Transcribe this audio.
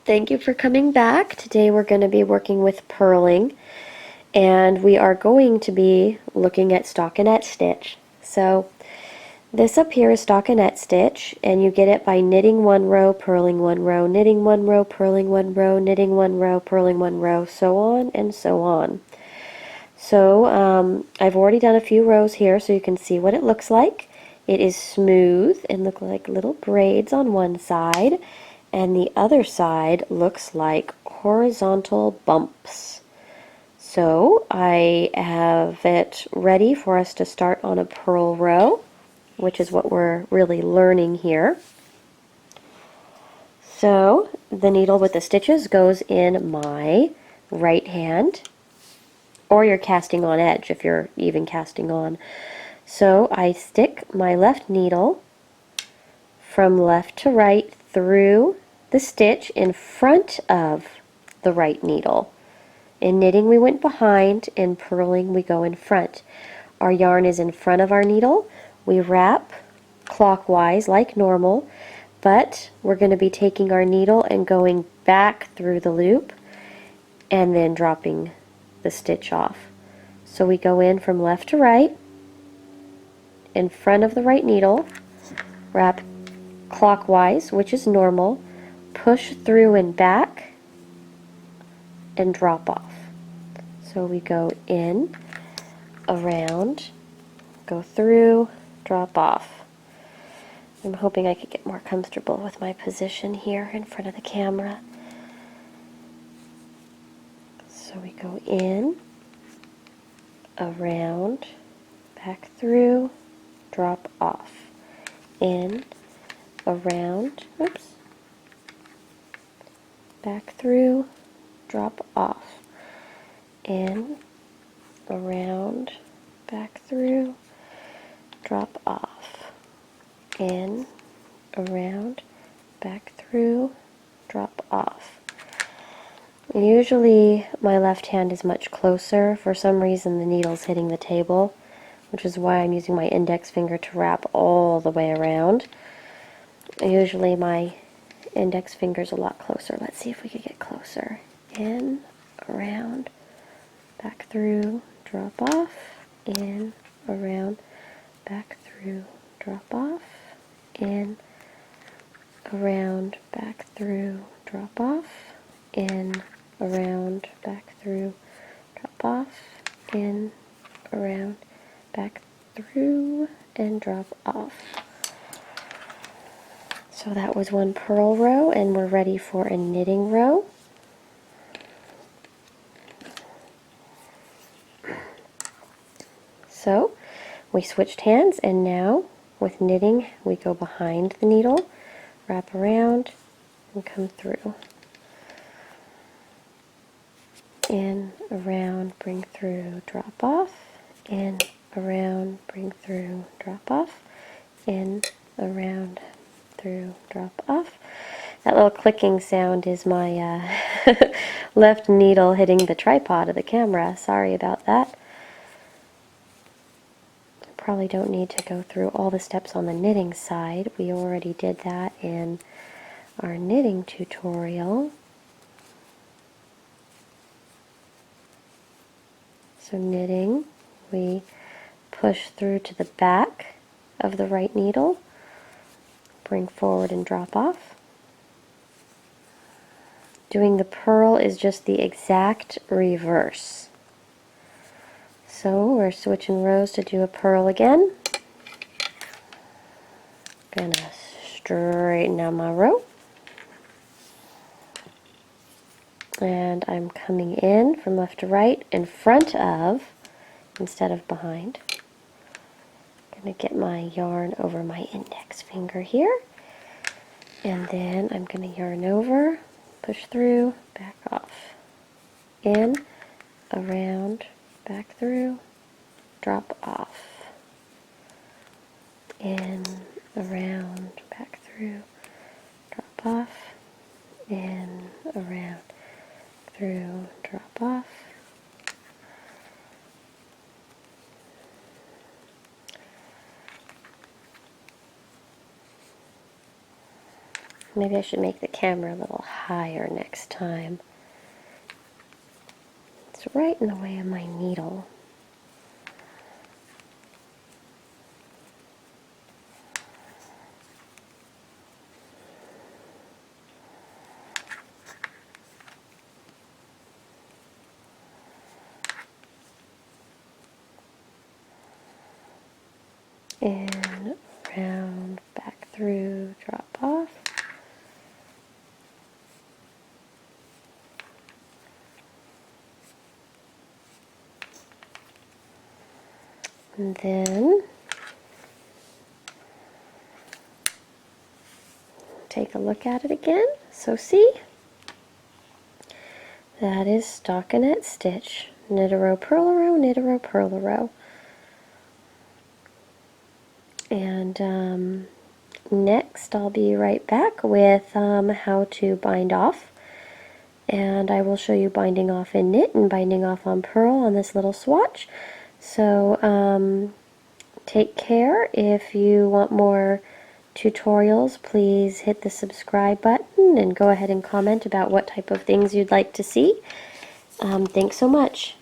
Thank you for coming back. Today we're going to be working with purling, and we are going to be looking at stockinette stitch. So this up here is stockinette stitch, and you get it by knitting one row, purling one row, knitting one row, purling one row, knitting one row, purling one row, so on and so on. So I've already done a few rows here so you can see what it looks like. It is smooth and look like little braids on one side, and the other side looks like horizontal bumps. So I have it ready for us to start on a purl row, which is what we're really learning here. So the needle with the stitches goes in my right hand, or you're casting on edge if you're even casting on. So I stick my left needle from left to right through the stitch in front of the right needle. In knitting we went behind, in purling we go in front. Our yarn is in front of our needle. We wrap clockwise like normal, but we're going to be taking our needle and going back through the loop and then dropping the stitch off. So we go in from left to right, in front of the right needle, wrap clockwise, which is normal, push through and back, and drop off. So we go in, around, go through, drop off. I'm hoping I could get more comfortable with my position here in front of the camera. So we go in, around, back through, drop off. In, around, oops, back through, drop off. In, around, back through, drop off. In, around, back through, drop off. Usually my left hand is much closer. For some reason the needle's hitting the table, which is why I'm using my index finger to wrap all the way around. Usually my index finger's a lot closer. Let's see if we could get closer. In, around, back through, drop off. In, around, back through, drop off. In, around, back through, drop off. In, around, back through, drop off. In, around, back through, and drop off. So that was one purl row, and we're ready for a knitting row. So we switched hands, and now with knitting we go behind the needle, wrap around, and come through. In, around, bring through, drop off. In, around, bring through, drop off. In, around, through, drop off. That little clicking sound is my left needle hitting the tripod of the camera. Sorry about that. Probably don't need to go through all the steps on the knitting side. We already did that in our knitting tutorial. So knitting, we push through to the back of the right needle, bring forward and drop off. Doing the purl is just the exact reverse. So we're switching rows to do a purl again. Gonna straighten out my row. And I'm coming in from left to right in front of instead of behind. Gonna get my yarn over my index finger here, and then I'm gonna yarn over, push through, back off. In, around, back through, drop off. In, around, back through, drop off. In, around, through, drop off. Maybe I should make the camera a little higher next time. It's right in the way of my needle. And round back through, drop off. And then take a look at it again. So see, that is stockinette stitch. Knit a row, purl a row, knit a row, purl a row. And next I'll be right back with how to bind off. And I will show you binding off in knit and binding off on purl on this little swatch. So take care. If you want more tutorials, please hit the subscribe button and go ahead and comment about what type of things you'd like to see. Thanks so much.